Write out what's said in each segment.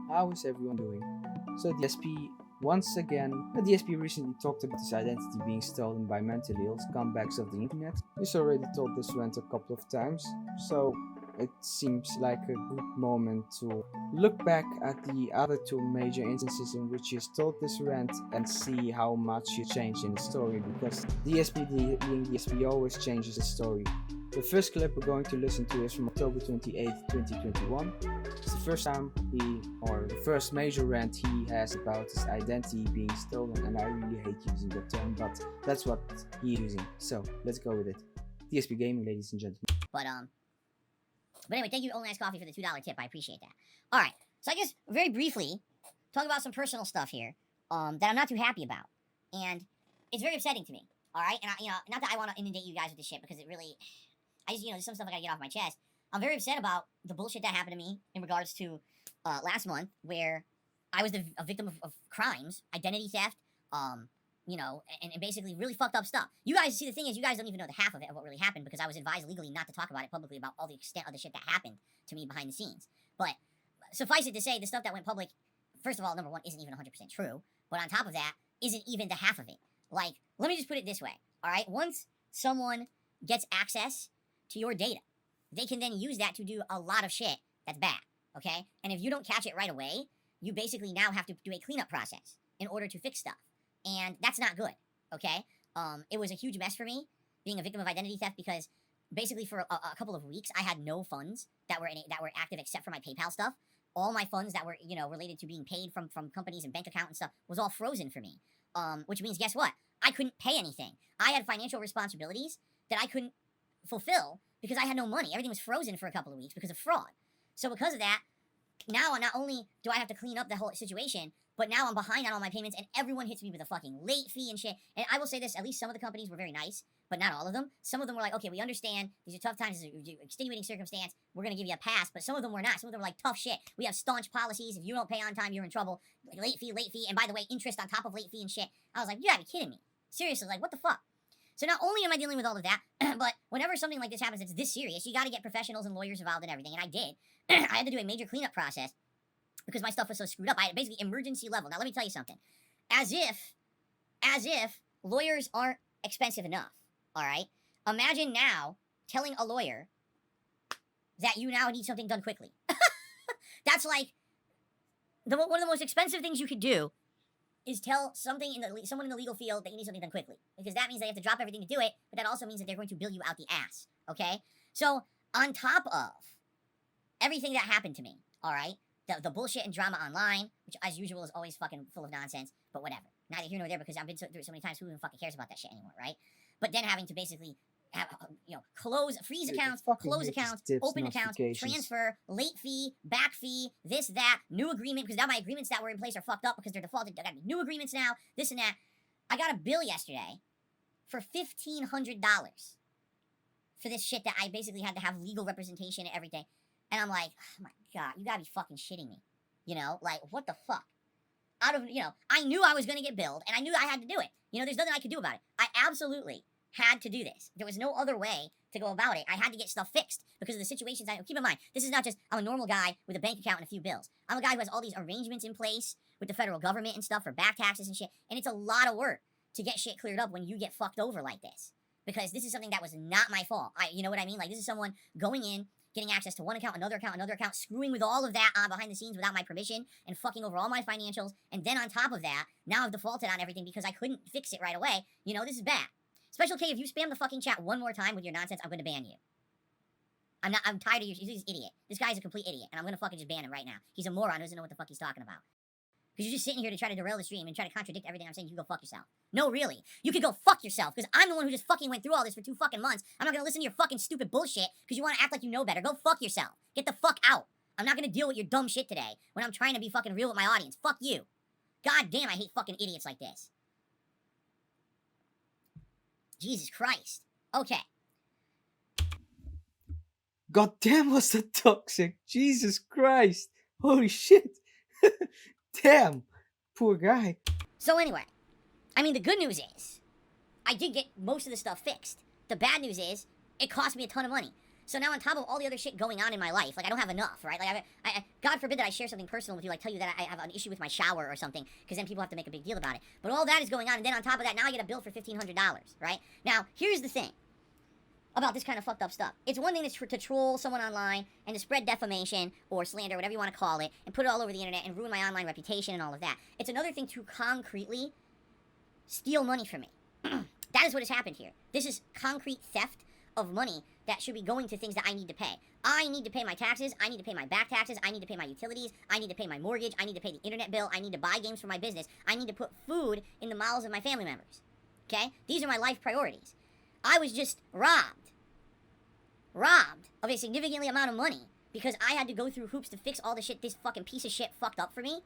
how is everyone doing? So DSP, once again, the DSP recently talked about his identity being stolen by mentally ill scumbags of the internet. He's already told this rant a couple of times, so it seems like a good moment to look back at the other two major instances in which he has told this rant and see how much he changed in the story, because DSP being DSP always changes the story. The first clip we're going to listen to is from October 28th, 2021. It's the first time or the first major rant he has about his identity being stolen, and I really hate using that term, but that's what he's using. So let's go with it. DSP Gaming, ladies and gentlemen. But anyway, thank you, Only Nice Coffee, for the $2 tip. I appreciate that. All right, so I guess very briefly, talk about some personal stuff here that I'm not too happy about, and it's very upsetting to me. All right, and not that I want to inundate you guys with this shit, because it really, there's some stuff I gotta get off my chest. I'm very upset about the bullshit that happened to me in regards to last month, where I was a victim of crimes, identity theft, and basically really fucked up stuff. You guys, see, the thing is, you guys don't even know the half of it, of what really happened, because I was advised legally not to talk about it publicly, about all the extent of the shit that happened to me behind the scenes. But suffice it to say, the stuff that went public, first of all, number one, isn't even 100% true, but on top of that, isn't even the half of it. Like, let me just put it this way, all right? Once someone gets access to your data, they can then use that to do a lot of shit that's bad, okay? And if you don't catch it right away, you basically now have to do a cleanup process in order to fix stuff. And that's not good, okay? It was a huge mess for me, being a victim of identity theft, because basically for a couple of weeks, I had no funds that were active except for my PayPal stuff. All my funds that were, related to being paid from companies and bank account and stuff was all frozen for me. Which means, guess what? I couldn't pay anything. I had financial responsibilities that I couldn't fulfill because I had no money. Everything was frozen for a couple of weeks because of fraud. So because of that, now not only do I have to clean up the whole situation, but now I'm behind on all my payments, and everyone hits me with a fucking late fee and shit. And I will say this, at least some of the companies were very nice, but not all of them. Some of them were like, okay, we understand, these are tough times, this is an extenuating circumstance, we're gonna give you a pass. But some of them were not. Some of them were like, tough shit, we have staunch policies, if you don't pay on time, you're in trouble. Late fee, and by the way, interest on top of late fee and shit. I was like, you gotta be kidding me. Seriously, like, what the fuck? So not only am I dealing with all of that, but whenever something like this happens that's this serious, you gotta get professionals and lawyers involved and everything, and I did. I had to do a major cleanup process because my stuff was so screwed up. I had basically emergency level. Now let me tell you something. As if lawyers aren't expensive enough, all right? Imagine now telling a lawyer that you now need something done quickly. That's like one of the most expensive things you could do is tell someone in the legal field that you need something done quickly, because that means they have to drop everything to do it, but that also means that they're going to bill you out the ass, okay? So on top of everything that happened to me, all right, the bullshit and drama online, which as usual is always fucking full of nonsense, but whatever. Neither here nor there, because I've been through it so many times, who even fucking cares about that shit anymore, right? But then having to basically have, freeze accounts, close accounts, open accounts, transfer, late fee, back fee, this, that, new agreement, because now my agreements that were in place are fucked up because they're defaulted. There gotta be new agreements now, this and that. I got a bill yesterday for $1,500 for this shit that I basically had to have legal representation and everything. And I'm like, oh my God, you gotta be fucking shitting me. Like, what the fuck? I knew I was gonna get billed, and I knew I had to do it. There's nothing I could do about it. I absolutely had to do this. There was no other way to go about it. I had to get stuff fixed because of the situations. Keep in mind, this is not just, I'm a normal guy with a bank account and a few bills. I'm a guy who has all these arrangements in place with the federal government and stuff for back taxes and shit, and it's a lot of work to get shit cleared up when you get fucked over like this. Because this is something that was not my fault. You know what I mean? Like, this is someone going in, getting access to one account, another account, screwing with all of that behind the scenes without my permission, and fucking over all my financials. And then on top of that, now I've defaulted on everything because I couldn't fix it right away. This is bad. Special K, if you spam the fucking chat one more time with your nonsense, I'm gonna ban you. I'm tired of you. He's an idiot. This guy's a complete idiot, and I'm gonna fucking just ban him right now. He's a moron who doesn't know what the fuck he's talking about. Because you're just sitting here to try to derail the stream and try to contradict everything I'm saying. You go fuck yourself. No, really. You could go fuck yourself, because I'm the one who just fucking went through all this for 2 fucking months. I'm not gonna listen to your fucking stupid bullshit because you want to act like you know better. Go fuck yourself. Get the fuck out. I'm not gonna deal with your dumb shit today when I'm trying to be fucking real with my audience. Fuck you. God damn, I hate fucking idiots like this. Jesus Christ. Okay. God damn, was that toxic? Jesus Christ. Holy shit. Damn. Poor guy. So anyway, the good news is I did get most of the stuff fixed. The bad news is it cost me a ton of money. So now on top of all the other shit going on in my life, like I don't have enough, right? Like God forbid that I share something personal with you, like tell you that I have an issue with my shower or something, because then people have to make a big deal about it. But all that is going on, and then on top of that, now I get a bill for $1,500, right? Now, here's the thing about this kind of fucked up stuff. It's one thing to troll someone online and to spread defamation or slander, whatever you want to call it, and put it all over the internet and ruin my online reputation and all of that. It's another thing to concretely steal money from me. That is what has happened here. This is concrete theft of money that should be going to things that I need to pay. I need to pay my taxes. I need to pay my back taxes. I need to pay my utilities. I need to pay my mortgage. I need to pay the internet bill. I need to buy games for my business. I need to put food in the mouths of my family members. Okay? These are my life priorities. I was just robbed of a significantly amount of money because I had to go through hoops to fix all the shit this fucking piece of shit fucked up for me.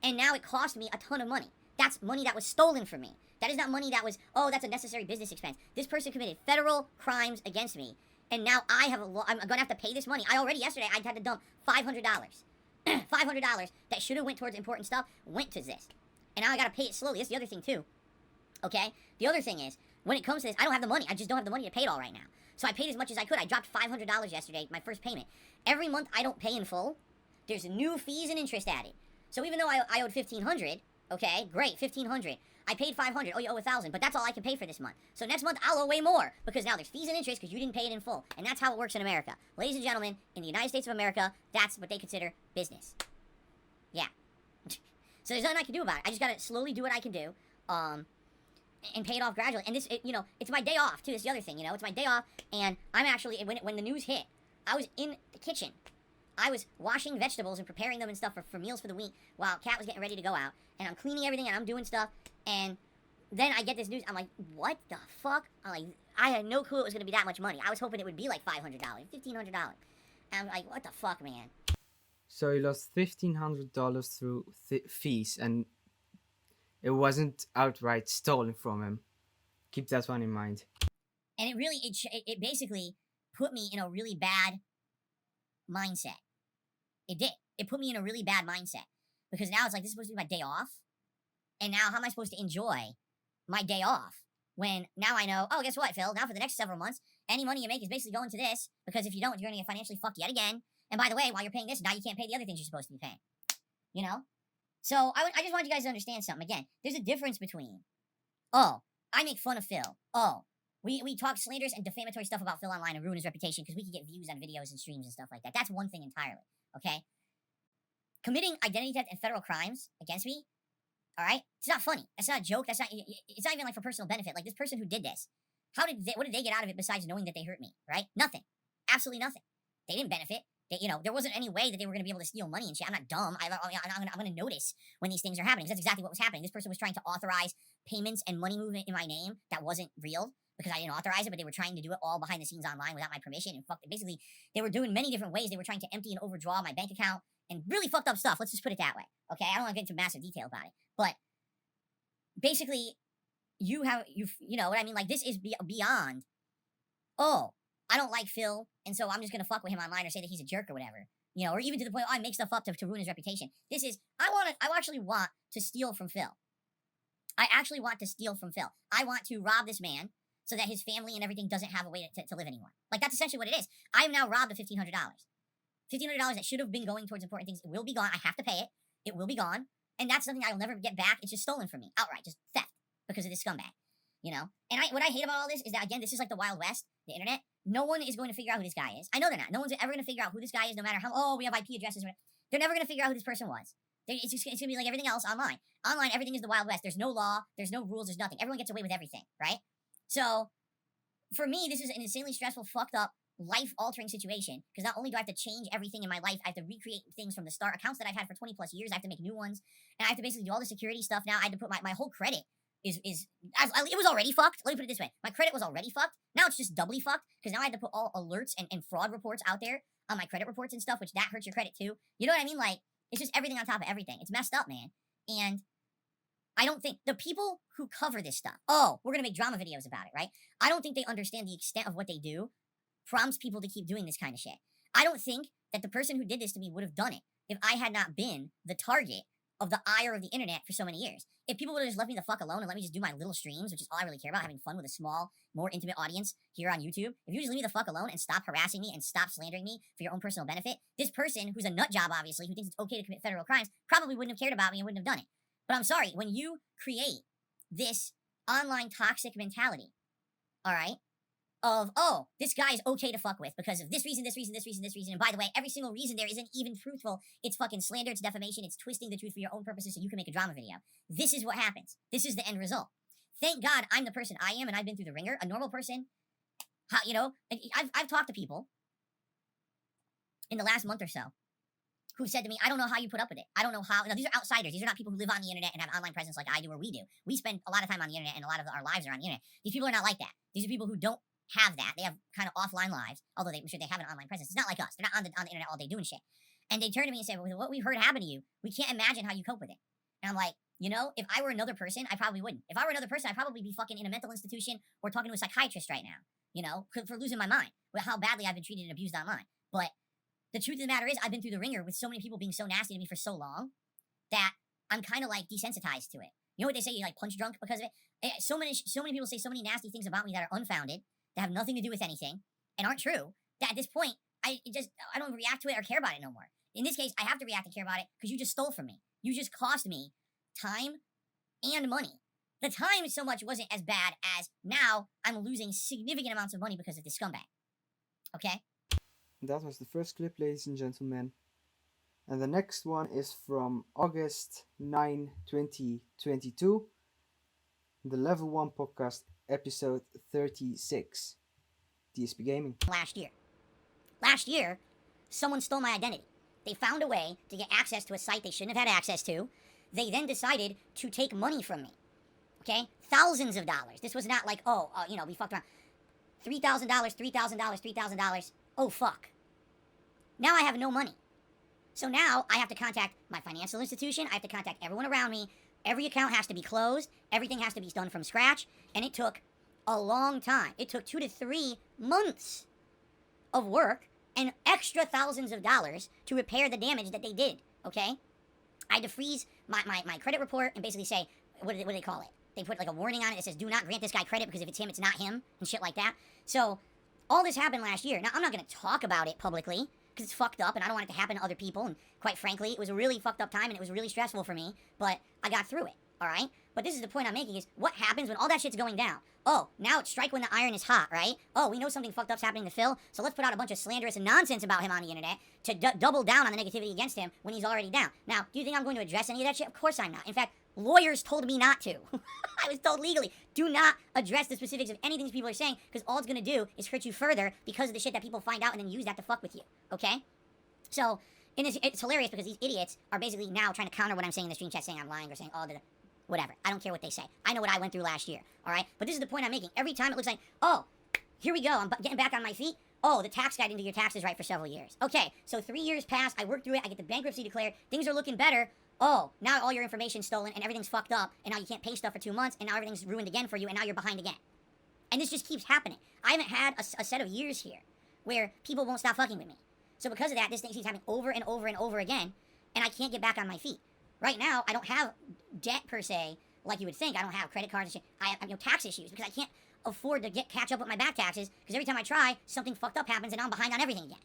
And now it cost me a ton of money. That's money that was stolen from me. That is not money that was, oh, that's a necessary business expense. This person committed federal crimes against me. And now I'm going to have to pay this money. Yesterday, I had to dump $500. $500 that should have went towards important stuff went to this. And now I got to pay it slowly. That's the other thing, too. Okay? The other thing is, when it comes to this, I don't have the money. I just don't have the money to pay it all right now. So I paid as much as I could. I dropped $500 yesterday, my first payment. Every month I don't pay in full. There's new fees and interest added. So even though I owed $1,500, okay, great, $1,500. I paid $500. Oh, you owe $1,000, but that's all I can pay for this month. So next month I'll owe way more because now there's fees and interest because you didn't pay it in full, and that's how it works in America, ladies and gentlemen. In the United States of America, that's what they consider business. Yeah. So there's nothing I can do about it. I just gotta slowly do what I can do, and pay it off gradually. And this, it's my day off too. This is the other thing, it's my day off, and I'm actually when the news hit, I was in the kitchen. I was washing vegetables and preparing them and stuff for meals for the week while Kat was getting ready to go out. And I'm cleaning everything and I'm doing stuff. And then I get this news. I'm like, what the fuck? I had no clue it was going to be that much money. I was hoping it would be like $500, $1,500. And I'm like, what the fuck, man? So he lost $1,500 through fees, and it wasn't outright stolen from him. Keep that one in mind. And it really, it basically put me in a really bad mindset. It did. It put me in a really bad mindset. Because now it's like, this is supposed to be my day off. And now how am I supposed to enjoy my day off? When now I know, oh, guess what, Phil? Now for the next several months, any money you make is basically going to this. Because if you don't, you're going to get financially fucked yet again. And by the way, while you're paying this, now you can't pay the other things you're supposed to be paying. So I just want you guys to understand something. Again, there's a difference between, oh, I make fun of Phil. Oh, we talk slanders and defamatory stuff about Phil online and ruin his reputation because we can get views on videos and streams and stuff like that. That's one thing entirely, okay? Committing identity theft and federal crimes against me, all right? It's not funny. That's not a joke. It's not even like for personal benefit. Like this person who did this, what did they get out of it besides knowing that they hurt me, right? Nothing. Absolutely nothing. They didn't benefit. There wasn't any way that they were going to be able to steal money and shit. I'm not dumb. I'm going to notice when these things are happening. That's exactly what was happening. This person was trying to authorize payments and money movement in my name that wasn't real because I didn't authorize it, but they were trying to do it all behind the scenes online without my permission. And basically, they were doing many different ways. They were trying to empty and overdraw my bank account and really fucked up stuff. Let's just put it that way. Okay, I don't want to get into massive detail about it, but basically, you know what I mean? Like this is beyond. Oh, I don't like Phil, and so I'm just gonna fuck with him online or say that he's a jerk or whatever. Or even to the point, I make stuff up to ruin his reputation. This is, I actually want to steal from Phil. I actually want to steal from Phil. I want to rob this man so that his family and everything doesn't have a way to live anymore. Like, that's essentially what it is. I am now robbed of $1,500. $1,500 that should have been going towards important things. It will be gone. I have to pay it. It will be gone. And that's something I will never get back. It's just stolen from me. Outright. Just theft. Because of this scumbag. And what I hate about all this is that, again, this is like the Wild West, the internet. No one is going to figure out who this guy is. I know they're not. No one's ever going to figure out who this guy is, no matter how, oh, we have IP addresses. They're never going to figure out who this person was. It's going to be like everything else online. Online, everything is the Wild West. There's no law. There's no rules. There's nothing. Everyone gets away with everything, right? So, for me, this is an insanely stressful, fucked up, life-altering situation. Because not only do I have to change everything in my life, I have to recreate things from the start. Accounts that I've had for 20 plus years, I have to make new ones. And I have to basically do all the security stuff now. I had to put my whole credit it was already fucked. Let me put it this way. My credit was already fucked. Now it's just doubly fucked. Because now I had to put all alerts and fraud reports out there on my credit reports and stuff, which that hurts your credit too. You know what I mean? Like, it's just everything on top of everything. It's messed up, man. And I don't think the people who cover this stuff, oh, we're going to make drama videos about it, right? I don't think they understand the extent of what they do prompts people to keep doing this kind of shit. I don't think that the person who did this to me would have done it if I had not been the target of the ire of the internet for so many years. If people would have just left me the fuck alone and let me just do my little streams, which is all I really care about, having fun with a small, more intimate audience here on YouTube, if you just leave me the fuck alone and stop harassing me and stop slandering me for your own personal benefit, this person, who's a nut job, obviously, who thinks it's okay to commit federal crimes, probably wouldn't have cared about me and wouldn't have done it. But I'm sorry, when you create this online toxic mentality, all right, of, oh, this guy is okay to fuck with because of this reason, this reason, this reason, this reason. And by the way, every single reason there isn't even truthful. It's fucking slander, it's defamation, it's twisting the truth for your own purposes so you can make a drama video. This is what happens. This is the end result. Thank God I'm the person I am and I've been through the ringer. A normal person, I've talked to people in the last month or so who said to me, I don't know how you put up with it. I don't know how. Now, these are outsiders. These are not people who live on the internet and have online presence like I do or we do. We spend a lot of time on the internet and a lot of our lives are on the internet. These people are not like that. These are people who don't have that. They have kind of offline lives, although I'm sure they have an online presence. It's not like us. They're not on the internet all day doing shit. And they turn to me and say, well, what we've heard happen to you, we can't imagine how you cope with it. And I'm like, if I were another person, I probably wouldn't. If I were another person, I'd probably be fucking in a mental institution or talking to a psychiatrist right now, for losing my mind with how badly I've been treated and abused online. But the truth of the matter is, I've been through the ringer with so many people being so nasty to me for so long that I'm kind of like desensitized to it. You know what they say? You're like punch drunk because of it. So many people say so many nasty things about me that are unfounded, that have nothing to do with anything, and aren't true. That at this point, I don't react to it or care about it no more. In this case, I have to react and care about it because you just stole from me. You just cost me time and money. The time so much wasn't as bad as now I'm losing significant amounts of money because of this scumbag. Okay? That was the first clip, ladies and gentlemen. And the next one is from August 9, 2022. The Level 1 podcast, episode 36. DSP Gaming. Last year, someone stole my identity. They found a way to get access to a site they shouldn't have had access to. They then decided to take money from me. Okay? Thousands of dollars. This was not like, we fucked around. $3,000, $3,000, $3,000. Oh, fuck. Now I have no money. So now I have to contact my financial institution. I have to contact everyone around me. Every account has to be closed. Everything has to be done from scratch. And it took a long time. It took 2 to 3 months of work and extra thousands of dollars to repair the damage that they did. Okay? I had to freeze my credit report and basically say, what do they call it? They put like a warning on it that says, do not grant this guy credit because if it's him, it's not him, and shit like that. So all this happened last year. Now, I'm not going to talk about it publicly because it's fucked up and I don't want it to happen to other people. And quite frankly, it was a really fucked up time and it was really stressful for me, but I got through it. All right? But this is the point I'm making is what happens when all that shit's going down? Oh, now it's strike when the iron is hot, right? Oh, we know something fucked up's happening to Phil, so let's put out a bunch of slanderous and nonsense about him on the internet to double down on the negativity against him when he's already down. Now, do you think I'm going to address any of that shit? Of course I'm not. In fact, lawyers told me not to. I was told legally, do not address the specifics of anything these people are saying because all it's going to do is hurt you further because of the shit that people find out and then use that to fuck with you, okay? So, it's hilarious because these idiots are basically now trying to counter what I'm saying in the stream chat saying I'm lying or saying, whatever. I don't care what they say. I know what I went through last year, all right? But this is the point I'm making. Every time it looks like, oh, here we go. I'm getting back on my feet. Oh, the tax guy didn't do your taxes right for several years. Okay, so 3 years pass. I work through it. I get the bankruptcy declared. Things are looking better. Oh, now all your information's stolen and everything's fucked up and now you can't pay stuff for 2 months and now everything's ruined again for you and now you're behind again. And this just keeps happening. I haven't had a set of years here where people won't stop fucking with me. So because of that, this thing keeps happening over and over and over again and I can't get back on my feet. Right now, I don't have debt per se like you would think. I don't have credit cards and shit. I have tax issues because I can't afford to catch up with my back taxes because every time I try, something fucked up happens and now I'm behind on everything again.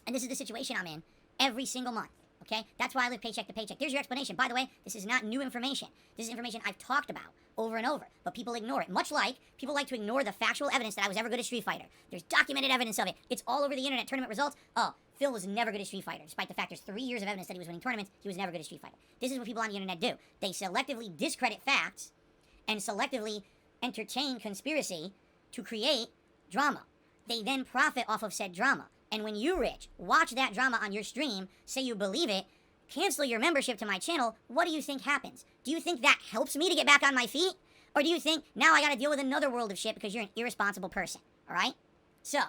And this is the situation I'm in every single month. Okay? That's why I live paycheck to paycheck. There's your explanation. By the way, this is not new information. This is information I've talked about over and over. But people ignore it. Much like people like to ignore the factual evidence that I was ever good at Street Fighter. There's documented evidence of it. It's all over the internet. Tournament results. Oh, Phil was never good at Street Fighter. Despite the fact there's 3 years of evidence that he was winning tournaments, he was never good at Street Fighter. This is what people on the internet do. They selectively discredit facts and selectively entertain conspiracy to create drama. They then profit off of said drama. And when you, Rich, watch that drama on your stream, say you believe it, cancel your membership to my channel, what do you think happens? Do you think that helps me to get back on my feet? Or do you think now I gotta deal with another world of shit because you're an irresponsible person? Alright? So,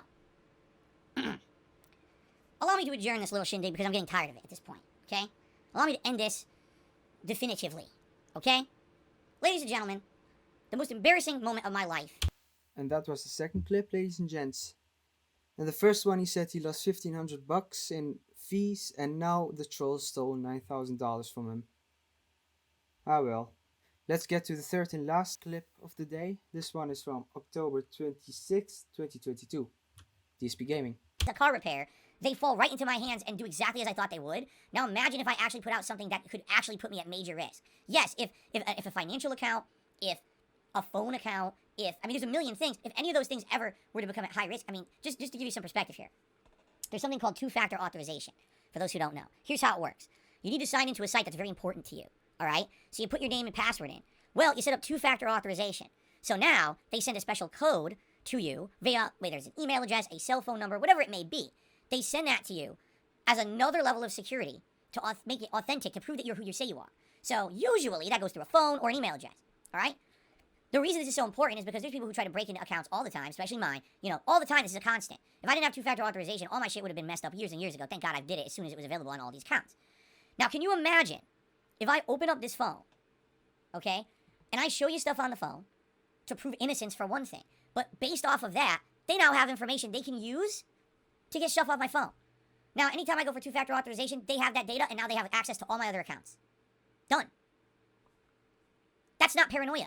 allow me to adjourn this little shindig because I'm getting tired of it at this point, okay? Allow me to end this definitively, okay? Ladies and gentlemen, the most embarrassing moment of my life. And that was the second clip, ladies and gents. And the first one, he said he lost $1,500 in fees, and now the trolls stole $9,000 from him. Ah well. Let's get to the third and last clip of the day. This one is from October 26th, 2022. DSP Gaming. A car repair, they fall right into my hands and do exactly as I thought they would. Now imagine if I actually put out something that could actually put me at major risk. Yes, if a financial account, if a phone account, I mean, there's a million things. If any of those things ever were to become at high risk, I mean, just to give you some perspective here, there's something called two-factor authorization, for those who don't know. Here's how it works. You need to sign into a site that's very important to you, all right? So you put your name and password in. Well, you set up two-factor authorization. So now they send a special code to you via, whether there's an email address, a cell phone number, whatever it may be. They send that to you as another level of security to make it authentic, to prove that you're who you say you are. So usually that goes through a phone or an email address, all right? The reason this is so important is because there's people who try to break into accounts all the time, especially mine. You know, all the time, this is a constant. If I didn't have two-factor authorization, all my shit would have been messed up years and years ago. Thank God I did it as soon as it was available on all these accounts. Now, can you imagine if I open up this phone, okay, and I show you stuff on the phone to prove innocence for one thing, but based off of that, they now have information they can use to get stuff off my phone. Now, anytime I go for two-factor authorization, they have that data, and now they have access to all my other accounts. Done. That's not paranoia.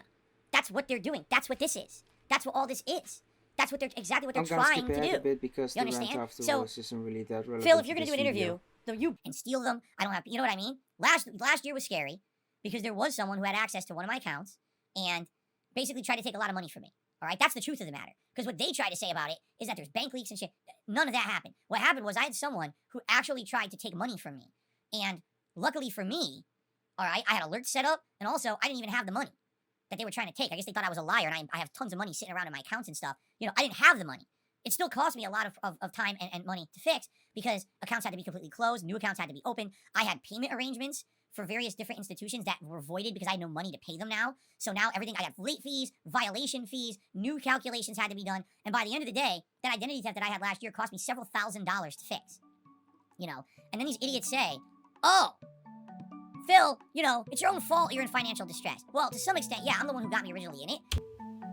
That's what they're doing. That's what this is. That's what all this is. That's what they're exactly what they're trying to do. A bit because you the rant understand? afterwards isn't really that relevant. Phil, if you're gonna do an interview, you and steal them. I don't have. You know what I mean? Last year was scary because there was someone who had access to one of my accounts and basically tried to take a lot of money from me. All right, that's the truth of the matter. Because what they try to say about it is that there's bank leaks and shit. None of that happened. What happened was I had someone who actually tried to take money from me, and luckily for me, all right, I had alerts set up, and also I didn't even have the money that they were trying to take. I guess they thought I was a liar, and I have tons of money sitting around in my accounts and stuff. You know, I didn't have the money. It still cost me a lot of time and money to fix because accounts had to be completely closed. New accounts had to be open. I had payment arrangements for various different institutions that were voided because I had no money to pay them now. So now everything, I had late fees, violation fees, new calculations had to be done. And by the end of the day, that identity theft that I had last year cost me several $1,000s to fix. You know, and then these idiots say, oh, Phil, you know, it's your own fault you're in financial distress. Well, to some extent, yeah, I'm the one who got me originally in it.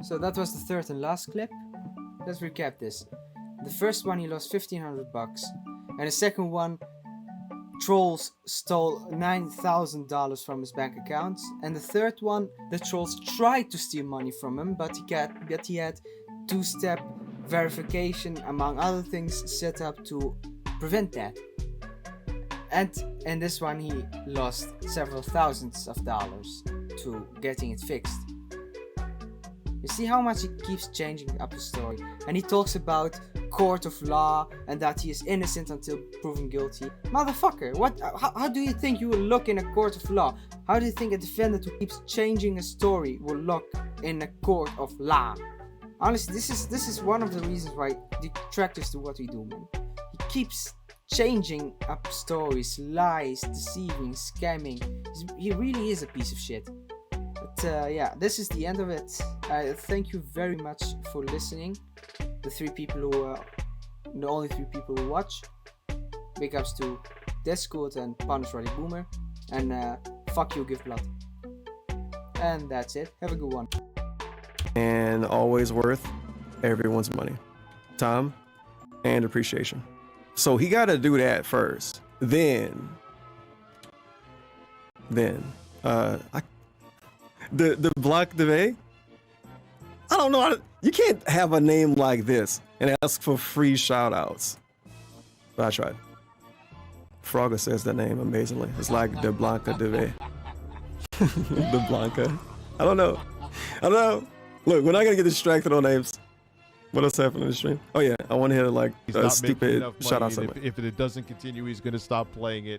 So that was the third and last clip. Let's recap this. The first one, he lost $1,500, and the second one, trolls stole $9,000 from his bank account, and the third one, the trolls tried to steal money from him, but he had two-step verification, among other things, set up to prevent that. And in this one, he lost several thousands of dollars to getting it fixed. You see how much he keeps changing up the story, and he talks about court of law and that he is innocent until proven guilty. Motherfucker, what? How do you think you will look in a court of law? How do you think a defendant who keeps changing a story will look in a court of law? Honestly, this is one of the reasons why detractors do what we do, man. He keeps changing up stories, lies, deceiving, scamming. He really is a piece of shit. But yeah, this is the end of it. Thank you very much for listening. The only three people who watch. Big ups to Discord and Punish Roddy Boomer. And fuck you, Give Blood. And that's it. Have a good one. And always worth everyone's money, time, and appreciation. So he got to do that first. Then, the Block Debate. I don't know. You can't have a name like this and ask for free shout outs. But I tried. Frogger says that name amazingly. It's like the Blanca Debate. The Blanca. I don't know. Look, we're not going to get distracted on names. What else happened in the stream? Oh yeah, I want to hear like a stupid shout out. If it doesn't continue, he's going to stop playing it.